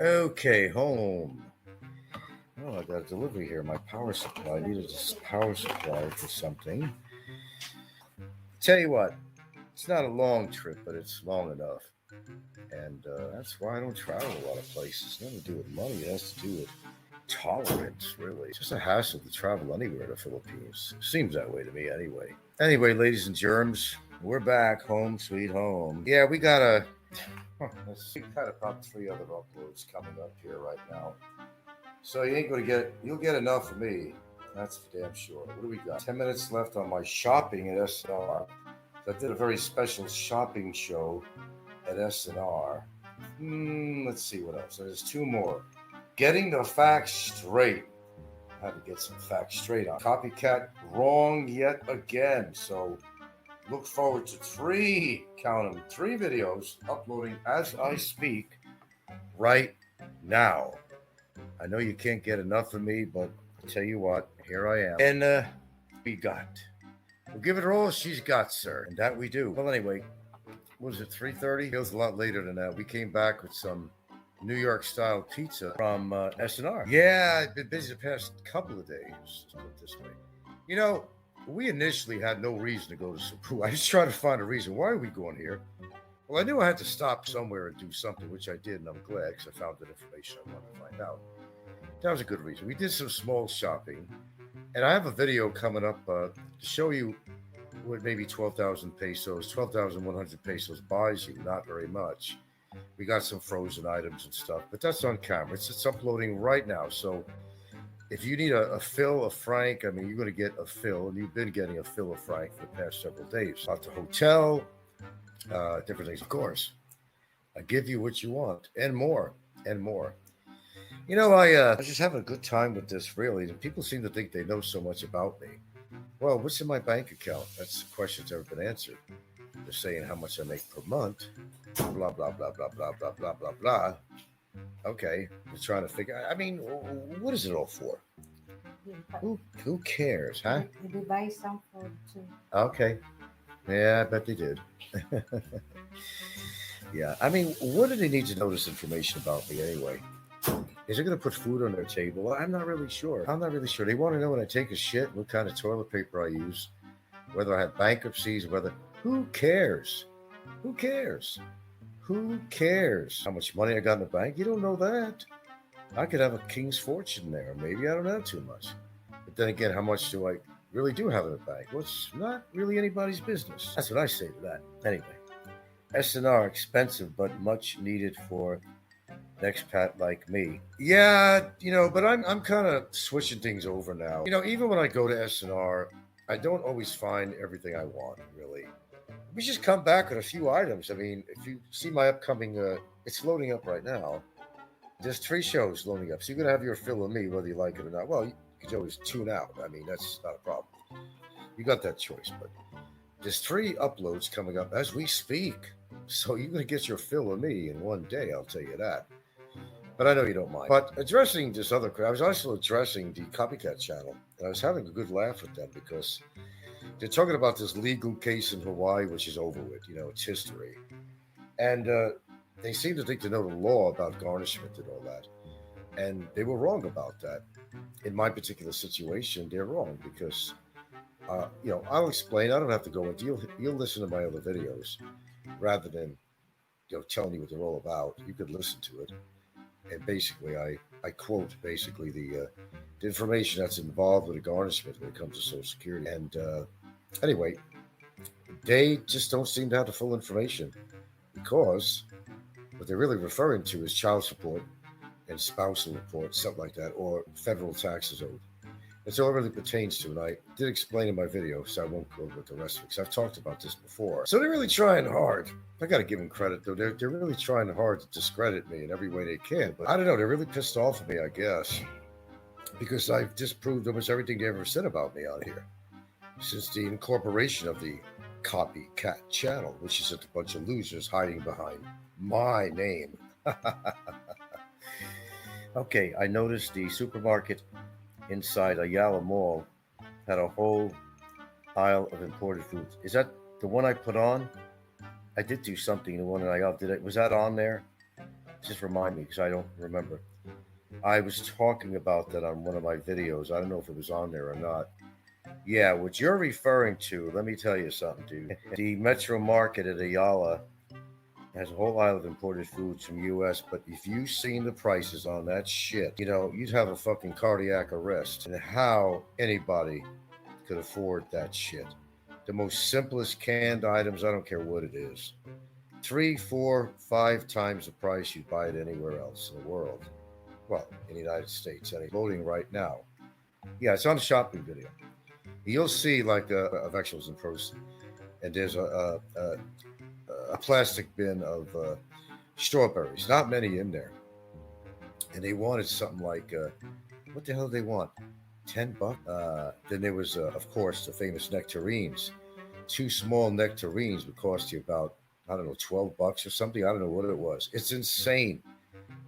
Okay, home. Oh, I got a delivery here. My power supply. I needed a power supply for something. Tell you what, it's not a long trip, but it's long enough. And that's why I don't travel a lot of places. Nothing to do with money. It has to do with tolerance, really. It's just a hassle to travel anywhere in the Philippines. Seems that way to me, anyway. Anyway, ladies and germs, we're back. Home, sweet home. Yeah, we got a. Let's see, we got about 3 other uploads coming up here right now. So you ain't gonna get. You'll get enough of me. That's for damn sure. What do we got? 10 minutes left on my shopping at SNR. So I did a very special shopping show at SNR. Let's see what else. There's two more. Getting the facts straight. I had to get some facts straight on. Copycat wrong yet again. So look forward to count them, 3 videos uploading as I speak right now. I know you can't get enough of me, but I'll tell you what, here I am. And we got. We'll give it her all she's got, sir. And that we do. Well, anyway, what was it, 3:30? Feels a lot later than that. We came back with some New York style pizza from SNR. Yeah, I've been busy the past couple of days. Let's put it this way. You know, we initially had no reason to go to Cebu. I just tried to find a reason. Why are we going here? Well, I knew I had to stop somewhere and do something, which I did, and I'm glad because I found that information I wanted to find out. That was a good reason. We did some small shopping, and I have a video coming up to show you what maybe 12,000 pesos, 12,100 pesos buys you. Not very much. We got some frozen items and stuff, but that's on camera. It's uploading right now. So if you need a fill of Frank, I mean, you're going to get a fill, and you've been getting a fill of Frank for the past several days. About the hotel, different things, of course. I give you what you want and more and more. You know, I was just having a good time with this, really. And people seem to think they know so much about me. Well, what's in my bank account? That's the question that's ever been answered. They're saying how much I make per month. Blah, blah, blah, blah, blah, blah, blah, blah, blah. Okay, we're trying to figure. I mean, what is it all for? Who cares, huh? They buy some food too. Okay, yeah, I bet they did. Yeah, I mean, what do they need to know this information about me anyway? Is it going to put food on their table? I'm not really sure. I'm not really sure. They want to know when I take a shit, what kind of toilet paper I use, whether I have bankruptcies, whether. Who cares? Who cares? Who cares how much money I got in the bank? You don't know that. I could have a king's fortune there. Maybe I don't have too much. But then again, how much do I really do have in the bank? Well, it's not really anybody's business. That's what I say to that. Anyway, SNR expensive but much needed for an expat like me. Yeah, but I'm kind of switching things over now. Even when I go to SNR, I don't always find everything I want, really. We just come back with a few items. I mean, if you see my upcoming, it's loading up right now. There's 3 shows loading up, so you're gonna have your fill of me, whether you like it or not. Well, you could always tune out. I mean, that's not a problem. You got that choice, but there's 3 uploads coming up as we speak, so you're gonna get your fill of me in one day. I'll tell you that. But I know you don't mind. But addressing this other crowd, I was also addressing the Copycat channel, and I was having a good laugh with them because they're talking about this legal case in Hawaii, which is over with. It's history. And they seem to think they know the law about garnishment and all that. And they were wrong about that. In my particular situation, they're wrong because, I'll explain. I don't have to go into. You'll listen to my other videos rather than telling you what they're all about. You could listen to it. And basically, I quote basically the information that's involved with a garnishment when it comes to Social Security. And anyway, they just don't seem to have the full information because what they're really referring to is child support and spousal report, something like that, or federal taxes owed. That's all it really pertains to, and I did explain in my video, so I won't go over the rest of it, because I've talked about this before. So they're really trying hard. I got to give them credit, though. They're really trying hard to discredit me in every way they can. But I don't know. They're really pissed off at me, I guess, because I've disproved almost everything they ever said about me on here since the incorporation of the Copycat channel, which is a bunch of losers hiding behind my name. Okay, I noticed the supermarket inside Ayala Mall had a whole aisle of imported foods. Is that the one I put on? I did do something. The one that I did it. Was that on there? Just remind me because I don't remember. I was talking about that on one of my videos. I don't know if it was on there or not. Yeah, what you're referring to, let me tell you something, dude. The Metro Market at Ayala has a whole aisle of imported foods from US, but if you seen the prices on that shit, you'd have a fucking cardiac arrest. And how anybody could afford that shit. The most simplest canned items, I don't care what it is. 3, 4, 5 times the price you'd buy it anywhere else in the world. Well, in the United States, and it's loading right now. Yeah, it's on the shopping video. You'll see like a vegetables and produce, and there's a plastic bin of strawberries. Not many in there, and they wanted something like what the hell do they want? $10. Then there was, of course, the famous nectarines. 2 small nectarines would cost you about, I don't know, $12 or something. I don't know what it was. It's insane.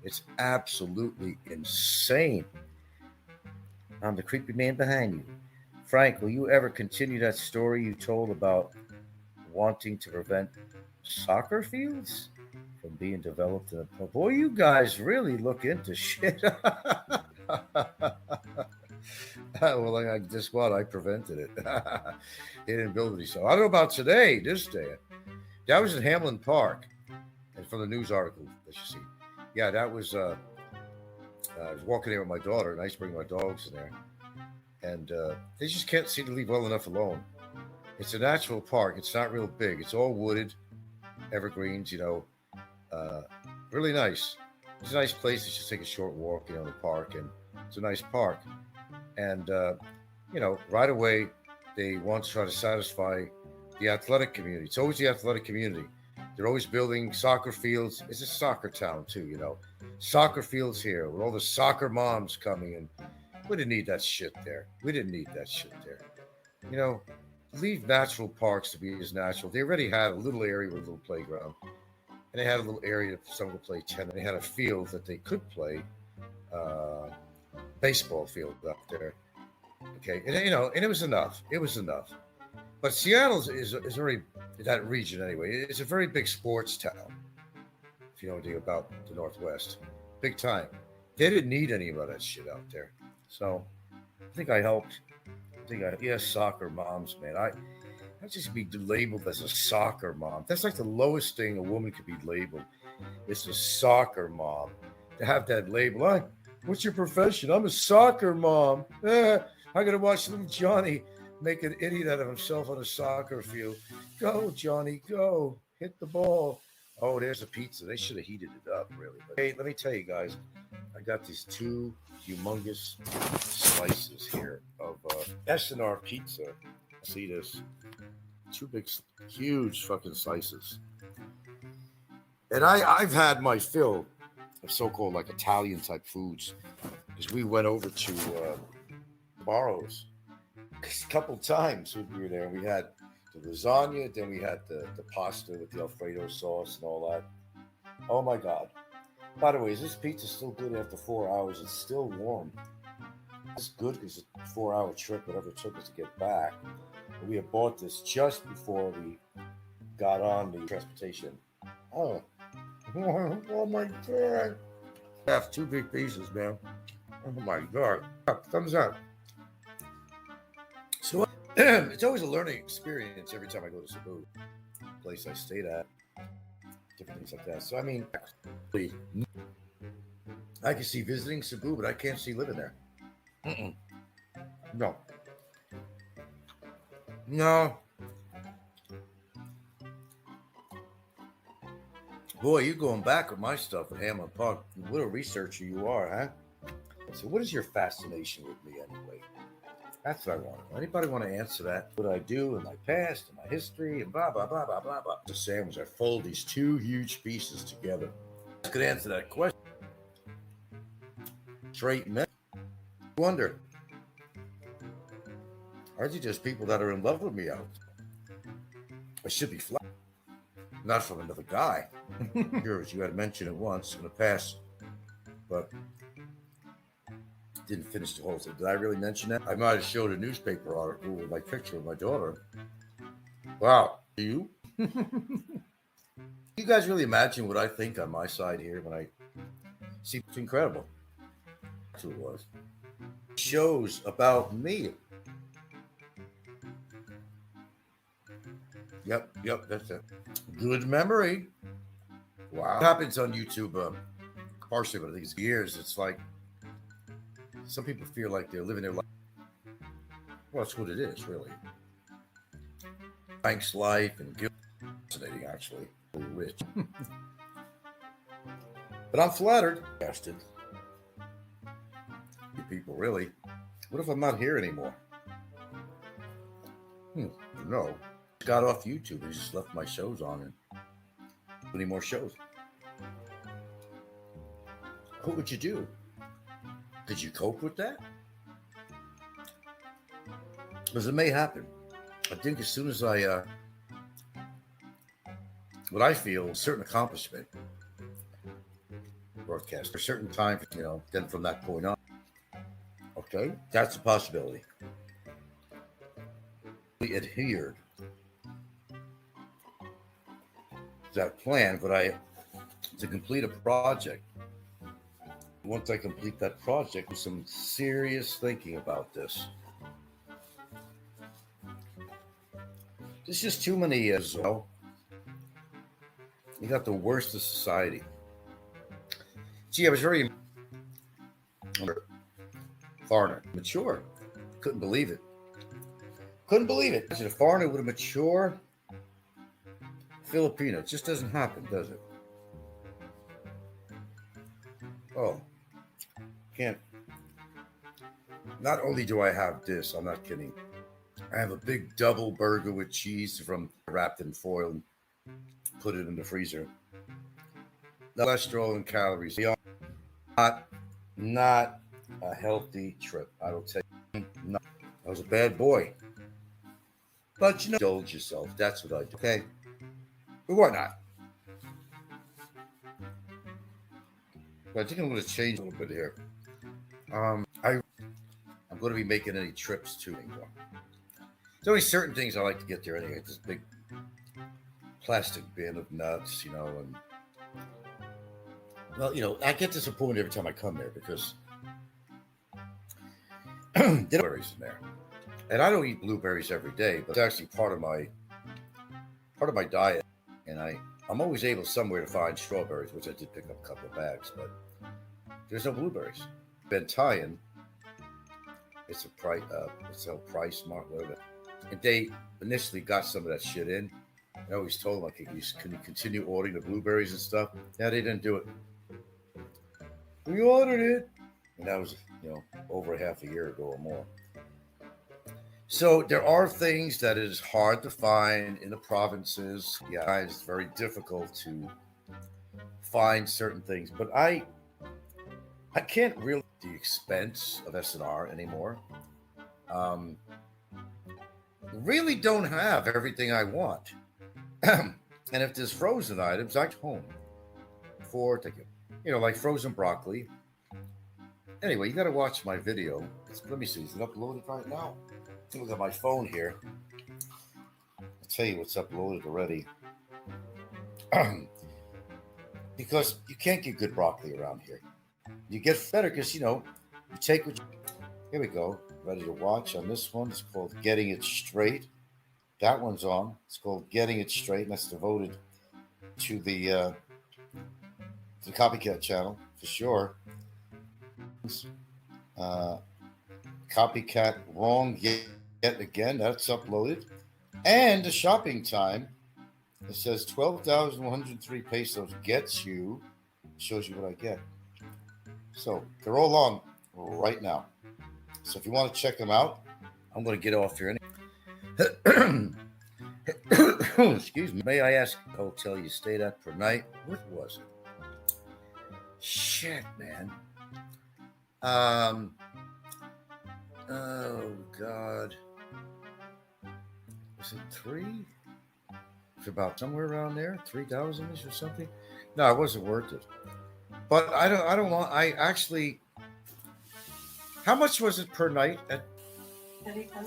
It's absolutely insane. I'm the creepy man behind you. Frank, will you ever continue that story you told about wanting to prevent soccer fields from being developed in a pub? Boy, you guys really look into shit. Well, I just what I prevented it. They didn't build it. So I don't know about today, this day. That was in Hamlin Park, and from the news article that you see. Yeah, that was. I was walking there with my daughter, and I used to bring my dogs in there, and they just can't seem to leave well enough alone. It's a natural park. It's not real big. It's all wooded, evergreens. Really nice. It's a nice place to just take a short walk, in the park, and it's a nice park. And right away, they want to try to satisfy the athletic community. It's always the athletic community. They're always building soccer fields. It's a soccer town too, Soccer fields here with all the soccer moms coming in. We didn't need that shit there. Leave natural parks to be as natural. They already had a little area with a little playground, and they had a little area for someone to play tennis. They had a field that they could play baseball field up there. Okay, and and it was enough. But Seattle is already that region anyway. It's a very big sports town. If you know anything about the Northwest, big time. They didn't need any of that shit out there. So I think I helped. Soccer moms, man. I just be labeled as a soccer mom. That's like the lowest thing a woman could be labeled. It's a soccer mom. To have that label. What's your profession? I'm a soccer mom. I gotta watch little Johnny make an idiot out of himself on a soccer field. Go, Johnny, go. Hit the ball. Oh, there's a pizza. They should have heated it up, really. But hey, let me tell you guys, I got these 2 humongous slices here of S&R pizza. See this? 2 big, huge fucking slices. And I've had my fill of so-called like Italian type foods because we went over to Barrows a couple times when we were there. We had the lasagna, then we had the pasta with the Alfredo sauce and all that. Oh my God. By the way, is this pizza still good after 4 hours? It's still warm. It's good because it's a 4-hour trip, whatever it took us to get back. And we had bought this just before we got on the transportation. Oh. Oh my God. I have 2 big pieces, man. Oh my God. Thumbs up. So it's always a learning experience every time I go to Cebu, place I stayed at, different things like that. So, I mean, I can see visiting Cebu, but I can't see living there. No. Boy, you going back with my stuff at Hamlin Park. What a researcher you are, huh? So what is your fascination with me anyway? That's what I want. Anybody want to answer that? What I do in my past and my history and blah, blah, blah, blah, blah, blah. The sandwich, I fold these 2 huge pieces together. I could answer that question. Straight men. Wonder. Are they just people that are in love with me out? I should be flat. Not from another guy. Yours, you had mentioned it once in the past, but didn't finish the whole thing. Did I really mention that? I might have showed a newspaper article with my picture of my daughter. Wow. Do you? You guys really imagine what I think on my side here when I See, it's incredible. That's who it was. Shows about me. Yep, that's it. Good memory. Wow. It happens on YouTube, partially, but I think it's years. It's like some people feel like they're living their life. Well, that's what it is, really. Thanks life and guilt. Fascinating, actually. Rich. But I'm flattered. Casted. You people, really. What if I'm not here anymore? No. Got off YouTube. I just left my shows on and any more shows. What would you do? Could you cope with that? Because it may happen. I think as soon as what I feel, a certain accomplishment, broadcast, for a certain time, then from that point on, okay, that's a possibility. We adhered to that plan, but to complete a project. Once I complete that project, with some serious thinking about this. There's just too many as well. You got the worst of society. Gee, I was very foreigner, mature. Couldn't believe it. A foreigner with a mature Filipino. It just doesn't happen, does it? Oh, can't. Not only do I have this, I'm not kidding. I have a big double burger with cheese wrapped in foil and put it in the freezer. No cholesterol and calories. Not a healthy trip. I will tell you. No. I was a bad boy. But indulge yourself. That's what I do. Okay. But why not? But I think I'm going to change a little bit here. I'm going to be making any trips to anymore. There's only certain things I like to get there anyway. This big plastic bin of nuts, and well, I get disappointed every time I come there because there are blueberries in there, and I don't eat blueberries every day, but it's actually part of my diet, and I'm always able somewhere to find strawberries, which I did pick up a couple of bags, but there's no blueberries. Battaglia, it's a price mark, whatever. And they initially got some of that shit in. I always told them, can you continue ordering the blueberries and stuff? Yeah, they didn't do it. We ordered it. And that was, over half a year ago or more. So there are things that is hard to find in the provinces. Yeah, it's very difficult to find certain things. But I can't really the expense of SNR anymore. Really don't have everything I want. And if there's frozen items, I home for like frozen broccoli. Anyway, you got to watch my video. Let me see. Is it uploaded right now? Look at my phone here. I'll tell you what's uploaded already. Because you can't get good broccoli around here. You get better because, you take what here we go. Ready to watch on this one. It's called Getting It Straight. That one's on. It's called Getting It Straight, and that's devoted to the copycat channel for sure. Copycat wrong yet again. That's uploaded, and the shopping time. It says 12,103 pesos gets you. Shows you what I get. So they're all on right now. So if you want to check them out, I'm going to get off here. Excuse me. May I ask the hotel you stayed at per night? What was it? Shit, man. Oh, God. Was it 3? It's about somewhere around there, 3,000-ish or something. No, it wasn't worth it. But I don't want. I actually. How much was it per night at 34?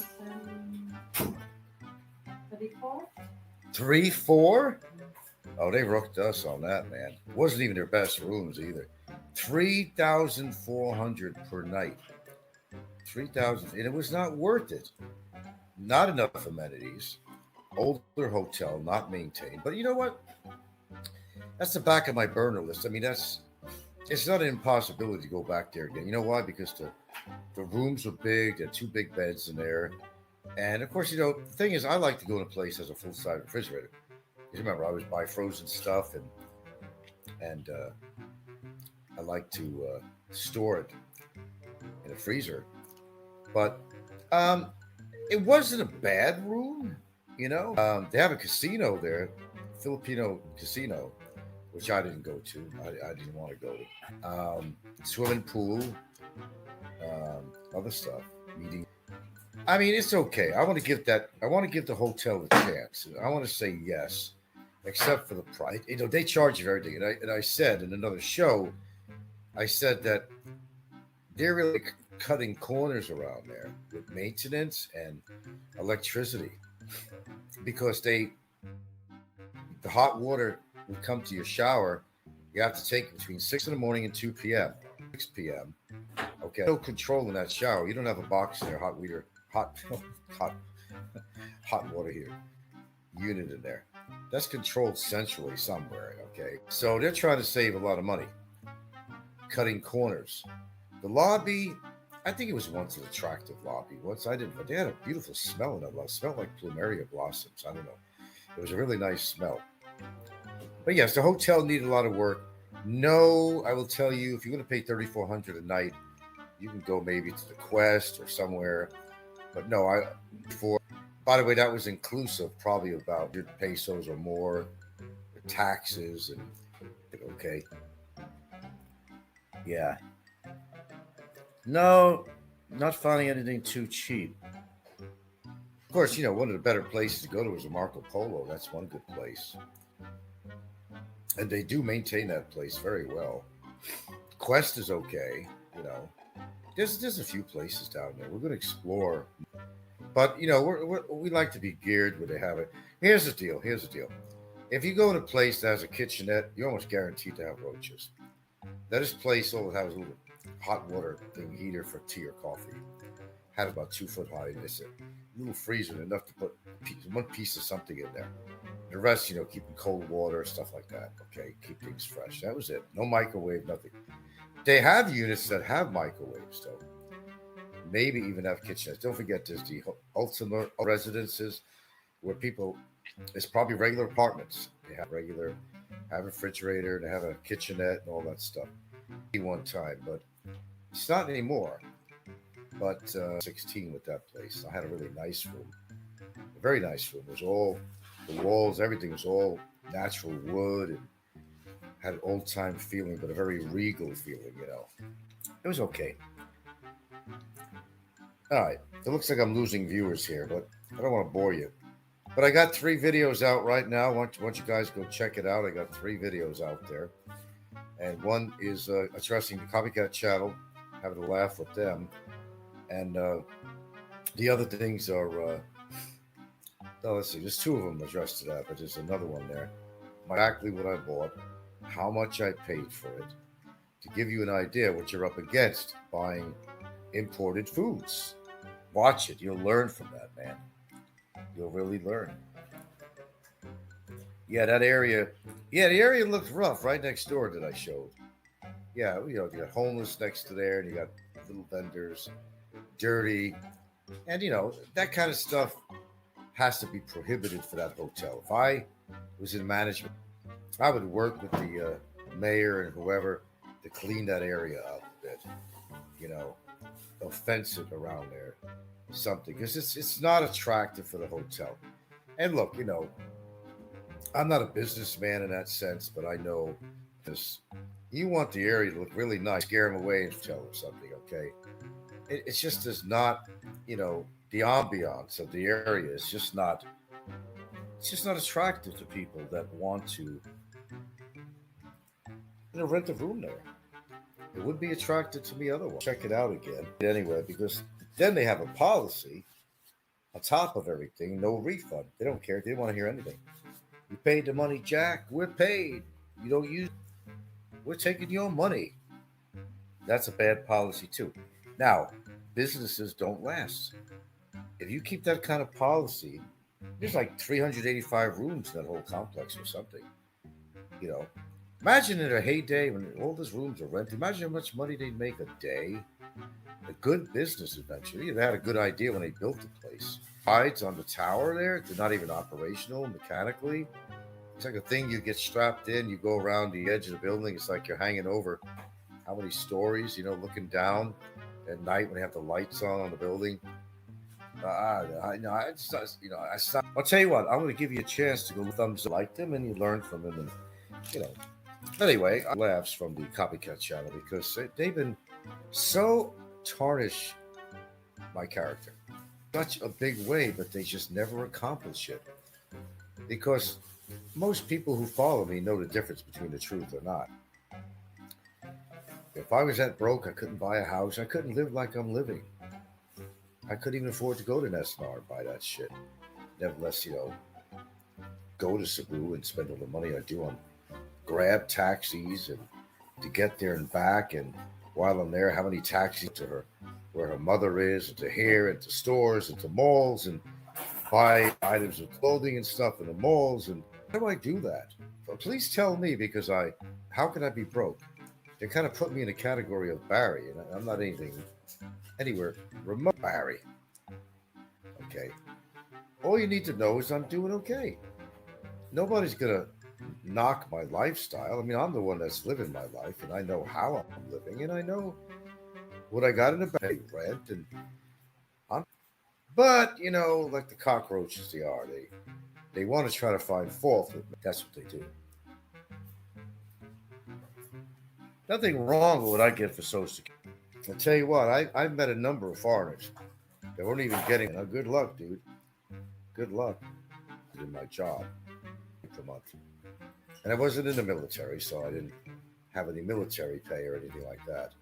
3-4? Oh, they rooked us on that, man. It wasn't even their best rooms either. $3,400 per night. 3,000, and it was not worth it. Not enough amenities. Older hotel, not maintained. But you know what? That's the back of my burner list. I mean, it's not an impossibility to go back there again. You know why? Because the rooms are big. There are two big beds in there, and of course, the thing is, I like to go to a place that has a full size refrigerator. Because remember, I always buy frozen stuff, and I like to store it in a freezer. But um, it wasn't a bad room. They have a casino there, Filipino casino, which I didn't go to. I didn't want to go. Swimming pool, other stuff, meeting. I mean, it's okay. I want to give that. I want to give the hotel a chance. I want to say yes, except for the price. They charge you everything, and I said in another show, I said that they're really cutting corners around there with maintenance and electricity because the hot water would come to your shower. You have to take it between 6 in the morning and 2 p.m. 6 p.m. Okay, no control in that shower. You don't have a box in there, hot hot hot water here unit in there. That's controlled centrally somewhere. Okay, so they're trying to save a lot of money, cutting corners. The lobby, I think it was once an attractive lobby. Once I didn't, but they had a beautiful smell in it. It smelled like plumeria blossoms. I don't know. It was a really nice smell. But yes, the hotel needed a lot of work. No, I will tell you, if you're going to pay $3,400 a night, you can go maybe to the Quest or somewhere. But no, for by the way, that was inclusive, probably about 100 pesos or more, the taxes and okay, yeah. No, not finding anything too cheap. Of course, one of the better places to go to is a Marco Polo. That's one good place, and they do maintain that place very well. Quest is okay. There's a few places down there. We're going to explore, but we like to be geared where they have it. Here's the deal. Here's the deal. If you go to a place that has a kitchenette, you're almost guaranteed to have roaches. That is place all has a little hot water thing heater for tea or coffee. Had about 2 foot high. And it's a little freezer enough to put one piece of something in there. The rest, keeping cold water, stuff like that. Okay, keep things fresh. That was it. No microwave, nothing. They have units that have microwaves, though. Maybe even have kitchenettes. Don't forget, there's the ultimate residences where people, it's probably regular apartments. They have a refrigerator, they have a kitchenette and all that stuff. One time, but it's not anymore. But 16 with that place. I had a really nice room, a very nice room. It was all the walls, everything was all natural wood and had an old time feeling, but a very regal feeling. It was okay. All right. It looks like I'm losing viewers here, but I don't want to bore you. But I got 3 videos out right now. I want you guys to go check it out. I got 3 videos out there. And one is addressing the copycat channel, having a laugh with them. And the other things are, let's see, there's 2 of them addressed to that, but there's another one there. Exactly what I bought, how much I paid for it, to give you an idea what you're up against buying imported foods. Watch it. You'll learn from that, man. You'll really learn. Yeah, that area. Yeah, the area looks rough right next door that I showed. Yeah, you got homeless next to there, and you got little vendors, dirty, and that kind of stuff has to be prohibited for that hotel. If I was in management, I would work with the mayor and whoever to clean that area up a bit. They'll fence it around there, something, because it's not attractive for the hotel. And look, I'm not a businessman in that sense, but I know this. You want the area to look really nice, scare them away and tell them something, okay? It just does not, the ambiance of the area is just not. It's just not attractive to people that want to, rent a room there. It would be attractive to me otherwise. Check it out again anyway, because then they have a policy on top of everything, no refund. They don't care. They don't want to hear anything. You paid the money, Jack. We're paid. You don't use. We're taking your money. That's a bad policy too. Now, businesses don't last. If you keep that kind of policy, there's like 385 rooms in that whole complex or something. You know, imagine in a heyday when all those rooms are rented. Imagine how much money they'd make a day. A good business adventure. They had a good idea when they built the place. Rides on the tower there, they're not even operational mechanically. It's like a thing you get strapped in, you go around the edge of the building. It's like you're hanging over how many stories, looking down at night when they have the lights on the building. I know. I just, I stop. I'll tell you what. I'm going to give you a chance to go thumbs up, like them, and you learn from them, and you know. Anyway, I laughs from the copycat channel because they've been so tarnish my character such a big way, but they just never accomplish it because most people who follow me know the difference between the truth or not. If I was that broke, I couldn't buy a house. I couldn't live like I'm living. I couldn't even afford to go to Nesnar and buy that shit. Nevertheless, go to Cebu and spend all the money I do on grab taxis and to get there and back. And while I'm there, how many taxis to her, where her mother is, and to here, and to stores, and to malls, and buy items of clothing and stuff in the malls. And how do I do that? Well, please tell me because how can I be broke? They kind of put me in a category of Barry, and I'm not anything anywhere remote Barry. Okay. All you need to know is I'm doing okay. Nobody's gonna knock my lifestyle. I mean, I'm the one that's living my life, and I know how I'm living, and I know what I got in the bank, rent, and I'm. But like the cockroaches they are, they want to try to find fault with me. That's what they do. Nothing wrong with what I get for Social Security. I'll tell you what, I've met a number of foreigners that weren't even getting. Good luck, dude. Good luck in my job per month. And I wasn't in the military, so I didn't have any military pay or anything like that.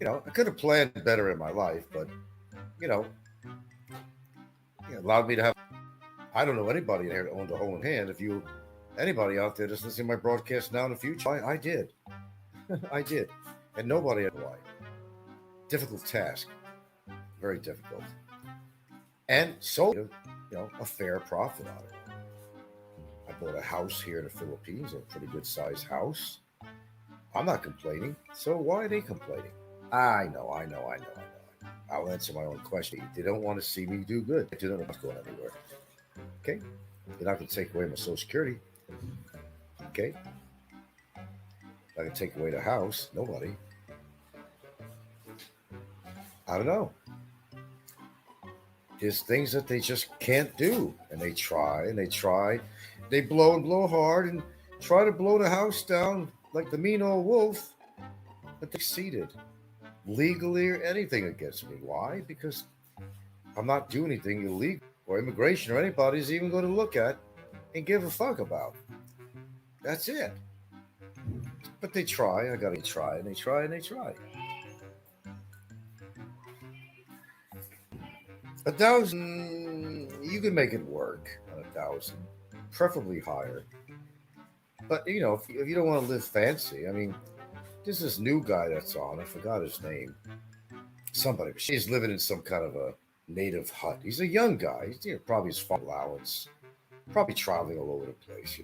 I could have planned better in my life, but it allowed me to have. I don't know anybody in here that owned a hole in hand. If anybody out there that's listening to my broadcast now in the future, I did. I did. And nobody had why. Difficult task. Very difficult. And sold, a fair profit on it. I bought a house here in the Philippines, a pretty good sized house. I'm not complaining. So why are they complaining? I know. I'll answer my own question. They don't want to see me do good. They don't know what's going anywhere. Okay? They're not going to take away my Social Security. Okay? I can take away the house. Nobody. I don't know. There's things that they just can't do. And they try and they try. They blow and blow hard and try to blow the house down like the mean old wolf. But they succeeded. Legally or anything against me. Why? Because I'm not doing anything illegal or immigration or anybody's even going to look at and give a fuck about. That's it. But they try. I got to try and they try and they try. 1,000, you can make it work on 1,000, preferably higher. But if you don't want to live fancy, I mean, there's this new guy that's on. I forgot his name. Somebody. He's living in some kind of a native hut. He's a young guy. He's probably his farm allowance. Probably traveling all over the place.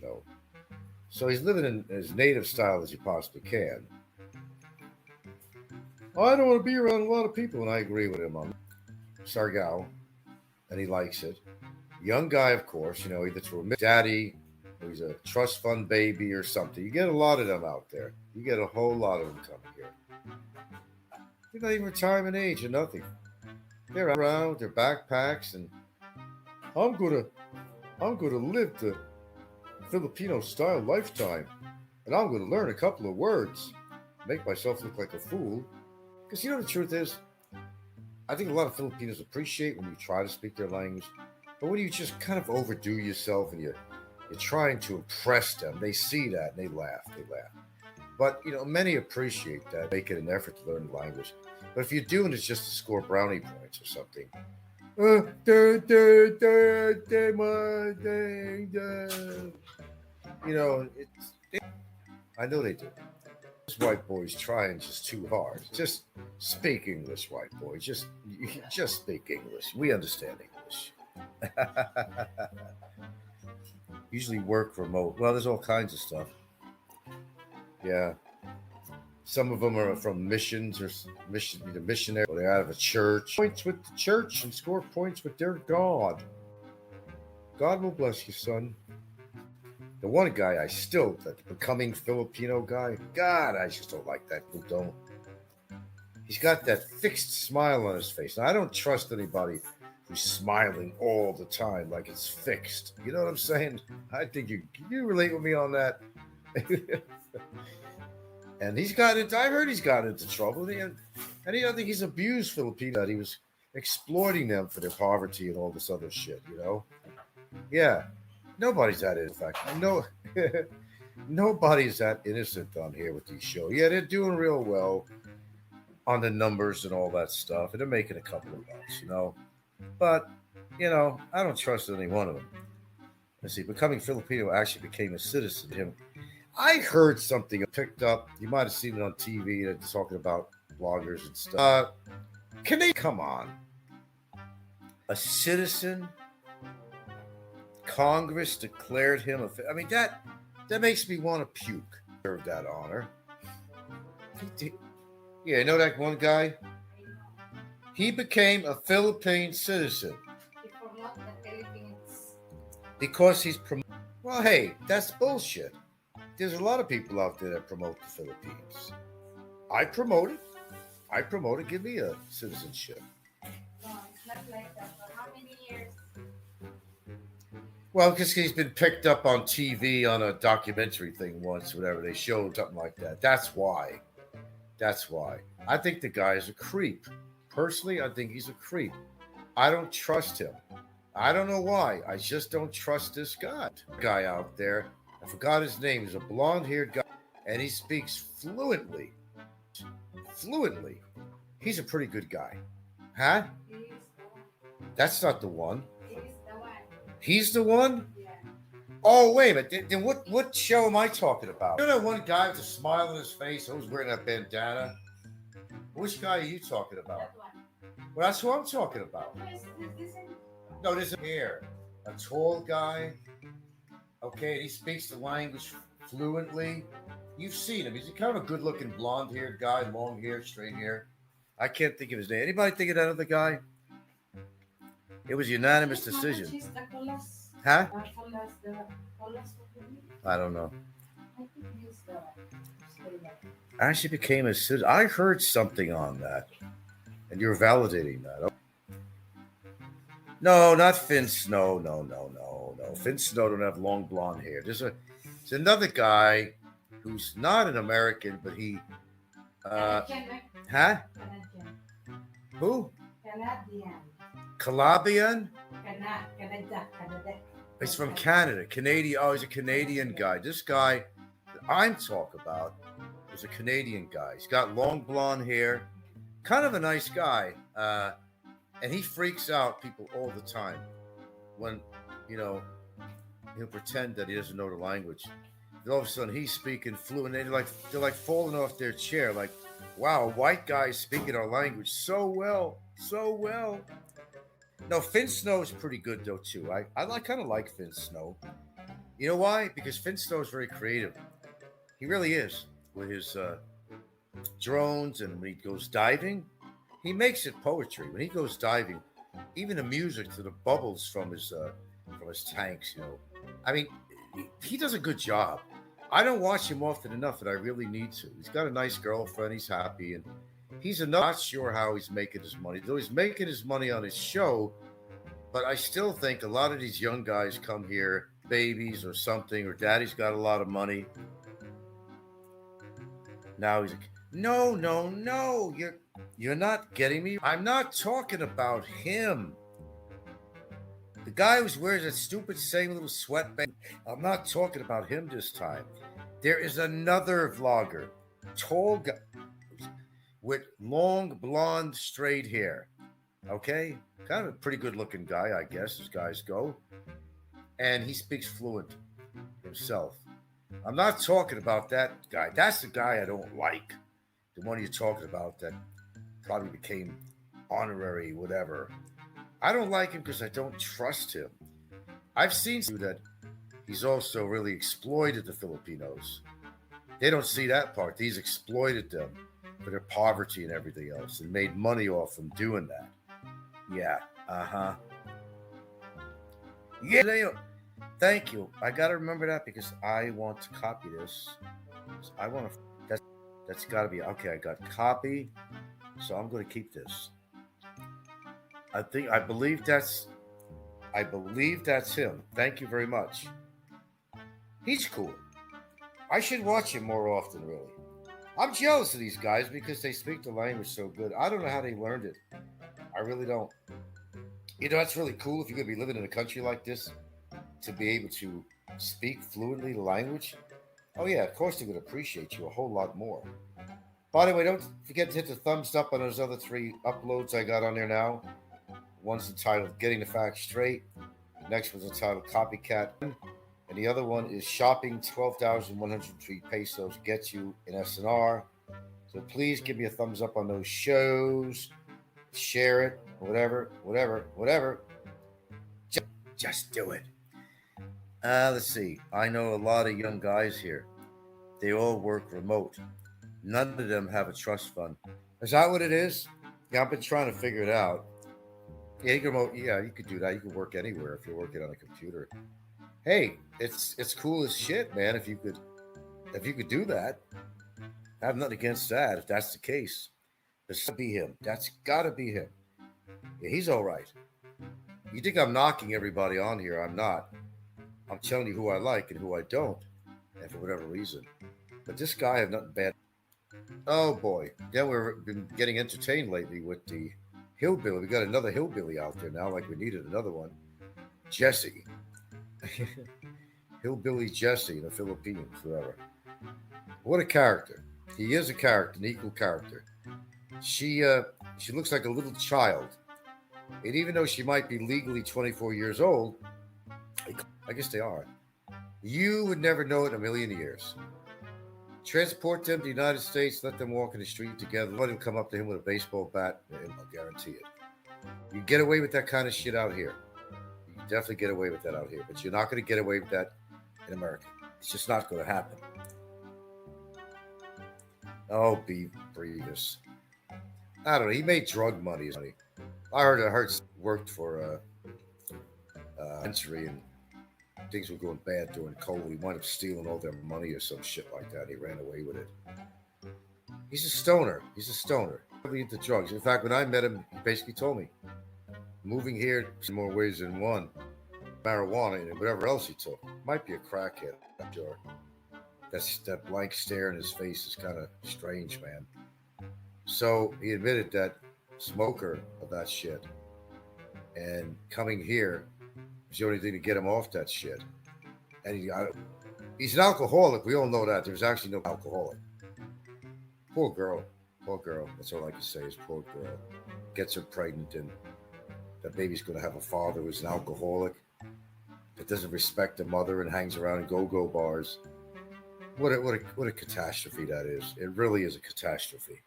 So he's living in as native style as you possibly can. I don't want to be around a lot of people, and I agree with him on Sargal, and he likes it. Young guy, of course, either through a daddy, or he's a trust fund baby or something. You get a lot of them out there. You get a whole lot of them coming here. They're not even retirement age or nothing. They're around with their backpacks, and I'm gonna live the Filipino style lifetime, and I'm gonna learn a couple of words, make myself look like a fool. Because the truth is, I think a lot of Filipinos appreciate when you try to speak their language, but when you just kind of overdo yourself and you're trying to impress them, they see that and they laugh. But many appreciate that, making an effort to learn the language. But if you're doing it just to score brownie points or something, I know they do. This white boy's trying just too hard. Just speak English, white boy. Just speak English. We understand English. Usually work remote. Well, there's all kinds of stuff. Yeah. Some of them are from missions or missionary. Or they're out of a church. Points with the church and score points with their God. God will bless you, son. The one guy that becoming Filipino guy, God, I just don't like that. Who don't? He's got that fixed smile on his face. Now, I don't trust anybody who's smiling all the time like it's fixed. You know what I'm saying? I think you relate with me on that. And he's got into. I heard he's got into trouble, and I think he's abused Filipino. That he was exploiting them for their poverty and all this other shit. You know? Yeah. Nobody's that in fact. No, nobody's that innocent on here with these shows. Yeah, they're doing real well on the numbers and all that stuff, and they're making a couple of bucks, you know. But I don't trust any one of them. Let's see, becoming Filipino actually became a citizen. Him, I heard something picked up. You might have seen it on TV. They're talking about bloggers and stuff. Can they come on? A citizen. Congress declared him a. I mean that makes me want to puke. Serve that honor. Yeah, you know that one guy. He became a Philippine citizen He promote the Philippines. because he's well, hey, that's bullshit. There's a lot of people out there that promote the Philippines. I promote it. Give me a citizenship. No, it's not like that. For how many years? Well, because he's been picked up on TV on a documentary thing once, whatever. They showed something like that. That's why. I think the guy is a creep. Personally, I think he's a creep. I don't trust him. I don't know why. I just don't trust this guy out there. I forgot his name. He's a blonde-haired guy, and he speaks fluently. He's a pretty good guy. Huh? He is the one. That's not the one. He is the one. He's the one? Yeah. Oh, wait a minute. Then what show am I talking about? You know that one guy with a smile on his face who's wearing that bandana? Which guy are you talking about? That one. Well, that's who I'm talking about. Yes, this is. No, there's a here. A tall guy. Okay, and he speaks the language fluently. You've seen him. He's kind of a good-looking blonde-haired guy, long hair, straight hair. I can't think of his name. Anybody think of that other guy? It was a unanimous decision. She's the colas. Huh? The colas. I don't know. I think he's the. Actually became a citizen. I heard something on that. And you're validating that. No, not Finn Snow. No. Finn Snow don't have long blonde hair. There's another guy who's not an American, but he huh? Canadian. Who? Canadian. Calabian? Canada. He's from Canada. Canadian. Oh, he's a Canadian guy. This guy that I'm talking about is a Canadian guy. He's got long blonde hair. Kind of a nice guy. And he freaks out people all the time when, he'll pretend that he doesn't know the language. Then all of a sudden he's speaking fluent. And they're like falling off their chair. Like, wow, a white guy speaking our language so well. No, Finn Snow is pretty good though too. I kind of like Finn Snow. You know why? Because Finn Snow is very creative. He really is with his drones, and when he goes diving, he makes it poetry. When he goes diving, even the music to the bubbles from his tanks. I mean, he does a good job. I don't watch him often enough, and I really need to. He's got a nice girlfriend. He's happy, and he's not sure how he's making his money. Though he's making his money on his show, but I still think a lot of these young guys come here, babies or something, or daddy's got a lot of money. Now he's like, no, you're not getting me. I'm not talking about him. The guy who wears that stupid same little sweatband. I'm not talking about him this time. There is another vlogger, tall guy with long blonde straight hair. Okay, kind of a pretty good looking guy, I guess, as guys go. And he speaks fluent himself. I'm not talking about that guy. That's the guy I don't like. The one you're talking about that probably became honorary, whatever. I don't like him because I don't trust him. I've seen that he's also really exploited the Filipinos. They don't see that part. He's exploited them for their poverty and everything else and made money off them doing that. Yeah. Uh-huh. Yeah. Thank you. I got to remember that because I want to copy this. I want to. That's got to be okay. I got copy, so I'm going to keep this. I believe that's him. Thank you very much. He's cool. I should watch him more often. Really, I'm jealous of these guys because they speak the language so good. I don't know how they learned it. I really don't. You know, that's really cool if you're going to be living in a country like this to be able to speak fluently the language. Oh yeah, of course they're going to appreciate you a whole lot more. By the way, don't forget to hit the thumbs up on those other 3 uploads I got on there now. One's entitled Getting the Facts Straight. The next one's entitled Copycat. And the other one is Shopping 12,103 Pesos Gets You in SNR. So please give me a thumbs up on those shows. Share it. Whatever. Just do it. Let's see. I know a lot of young guys here. They all work remote. None of them have a trust fund. Is that what it is? Yeah, I've been trying to figure it out. Yeah, you could do that. You could work anywhere if you're working on a computer. Hey, it's cool as shit, man. If you could do that, I have nothing against that. If that's the case, it's gotta be him. That's gotta be him. Yeah, he's all right. You think I'm knocking everybody on here? I'm not. I'm telling you who I like and who I don't, and for whatever reason. But this guy, I have nothing bad. Oh boy, yeah, we've been getting entertained lately with the hillbilly. We got another hillbilly out there now, like we needed another one. Jesse, hillbilly Jesse in the Philippines, whatever. What a character! He is a character, an equal character. She looks like a little child, and even though she might be legally 24 years old, I guess they are. You would never know it in a million years. Transport them to the United States, let them walk in the street together, let him come up to him with a baseball bat, and I'll guarantee it. You get away with that kind of shit out here. You can definitely get away with that out here, but you're not going to get away with that in America. It's just not going to happen. Oh, B. Brevis. I don't know. He made drug money. I heard worked for century and things were going bad during COVID. He wound up stealing all their money or some shit like that. He ran away with it. He's a stoner. Probably into drugs. In fact, when I met him, he basically told me, moving here in more ways than one, marijuana and whatever else he took. Might be a crackhead, I'm sure. That blank stare in his face is kind of strange, man. So he admitted that smoker of that shit. And coming here was the only thing to get him off that shit. And he's an alcoholic. We all know that. There's actually no alcoholic. Poor girl. That's all I can say is poor girl. Gets her pregnant and that baby's going to have a father who's an alcoholic that doesn't respect the mother and hangs around in go-go bars. What a catastrophe that is. It really is a catastrophe.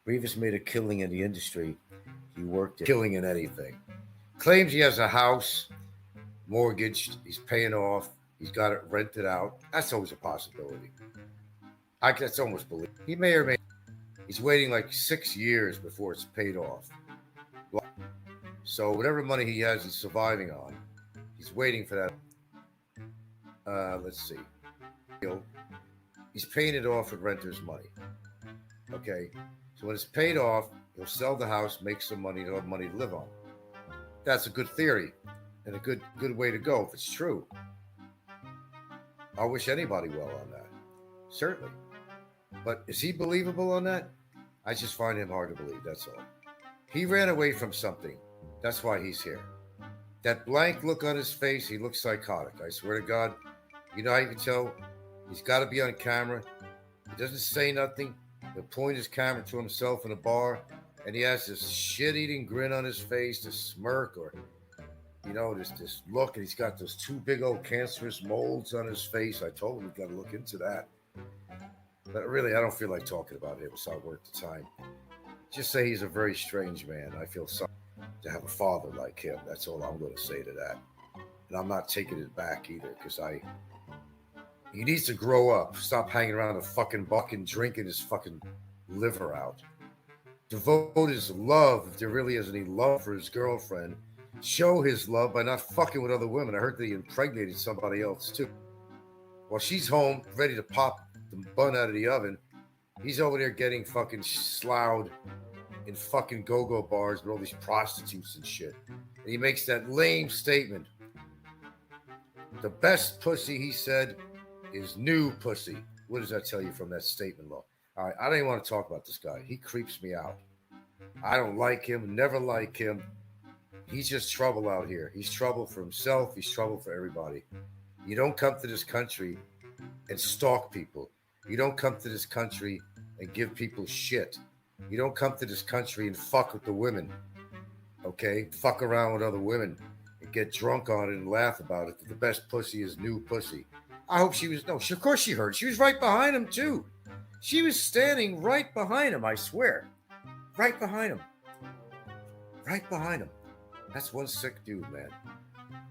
Reeves made a killing in the industry. He worked at killing in anything. Claims he has a house, mortgaged, he's paying off, he's got it rented out. That's always a possibility. That's almost believable. He may or may not. He's waiting like 6 years before it's paid off. So whatever money he has, he's surviving on. He's waiting for that. Let's see. He's paying it off with renter's money. Okay. So when it's paid off, he'll sell the house, make some money, he'll have money to live on. That's a good theory and a good way to go if it's true. I wish anybody well on that. Certainly. But is he believable on that? I just find him hard to believe, that's all. He ran away from something. That's why he's here. That blank look on his face, he looks psychotic. I swear to God. You know how you can tell? He's got to be on camera. He doesn't say nothing. He'll point his camera to himself in a bar, and he has this shit-eating grin on his face, this smirk, or you know, this look, and he's got those two big old cancerous molds on his face. I told him we got to look into that. But really, I don't feel like talking about it. It's not worth the time. Just say he's a very strange man. I feel sorry to have a father like him. That's all I'm going to say to that. And I'm not taking it back either, because he needs to grow up. Stop hanging around a fucking buck and drinking his fucking liver out. Devote his love, if there really is any love for his girlfriend. Show his love by not fucking with other women. I heard that he impregnated somebody else too. While she's home, ready to pop the bun out of the oven, he's over there getting fucking sloughed in fucking go-go bars with all these prostitutes and shit. And he makes that lame statement. The best pussy, he said, is new pussy. What does that tell you from that statement, Law? All right, I don't even want to talk about this guy. He creeps me out. I don't like him, never like him. He's just trouble out here. He's trouble for himself. He's trouble for everybody. You don't come to this country and stalk people. You don't come to this country and give people shit. You don't come to this country and fuck with the women. Okay? Fuck around with other women and get drunk on it and laugh about it. The best pussy is new pussy. I hope she was, no, of course she heard. She was right behind him too. She was standing right behind him, I swear. Right behind him. Right behind him. That's one sick dude, man.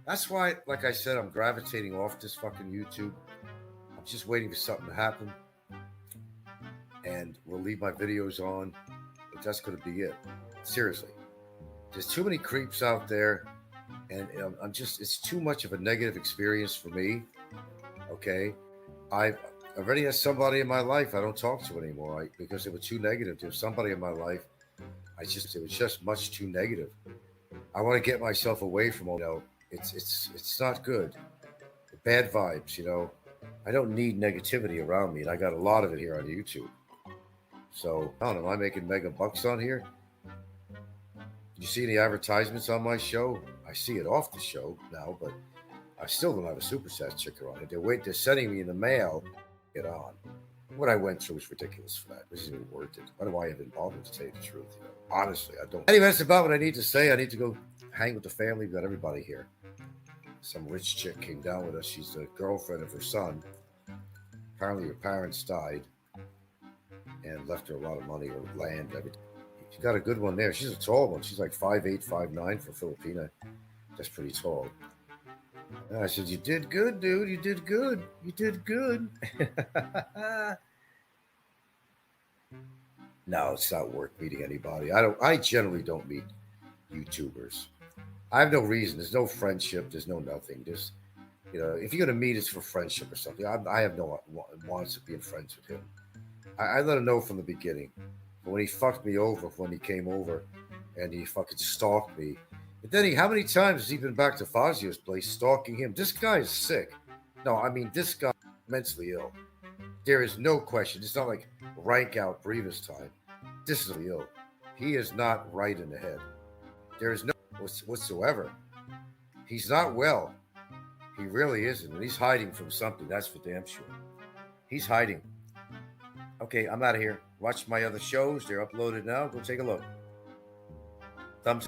That's why, like I said, I'm gravitating off this fucking YouTube. I'm just waiting for something to happen. And we'll leave my videos on. But that's going to be it. Seriously. There's too many creeps out there. And it's too much of a negative experience for me. Okay? I've already had somebody in my life I don't talk to anymore because they were too negative. There's somebody in my life, it was just much too negative. I want to get myself away from all, it's not good. Bad vibes, I don't need negativity around me, and I got a lot of it here on YouTube. So, I don't know, am I making mega bucks on here? You see any advertisements on my show? I see it off the show now, but I still don't have a super chat checker on it. They're sending me in the mail. Get on. What I went through was ridiculous for that. This isn't even worth it. Why do I even bother to tell you the truth? Honestly, I don't. Anyway, that's about what I need to say. I need to go hang with the family. We've got everybody here. Some rich chick came down with us. She's the girlfriend of her son. Apparently her parents died and left her a lot of money or land, everything. She got a good one there. She's a tall one. She's like 5'8", 5'9" for Filipina. That's pretty tall. And I said, you did good, dude. You did good. You did good. No, it's not worth meeting anybody. I generally don't meet YouTubers. I have no reason. There's no friendship. There's no nothing. There's, if you're going to meet, it's for friendship or something. I have no wants of being friends with him. I let him know from the beginning. But when he fucked me over, when he came over and he fucking stalked me, but then how many times has he been back to Fazio's place stalking him? This guy is sick. No, I mean, this guy is mentally ill. There is no question. It's not like rank out Brevis time. This is ill. He is not right in the head. There is no whatsoever. He's not well. He really isn't. And he's hiding from something. That's for damn sure. He's hiding. Okay, I'm out of here. Watch my other shows. They're uploaded now. Go take a look. Thumbs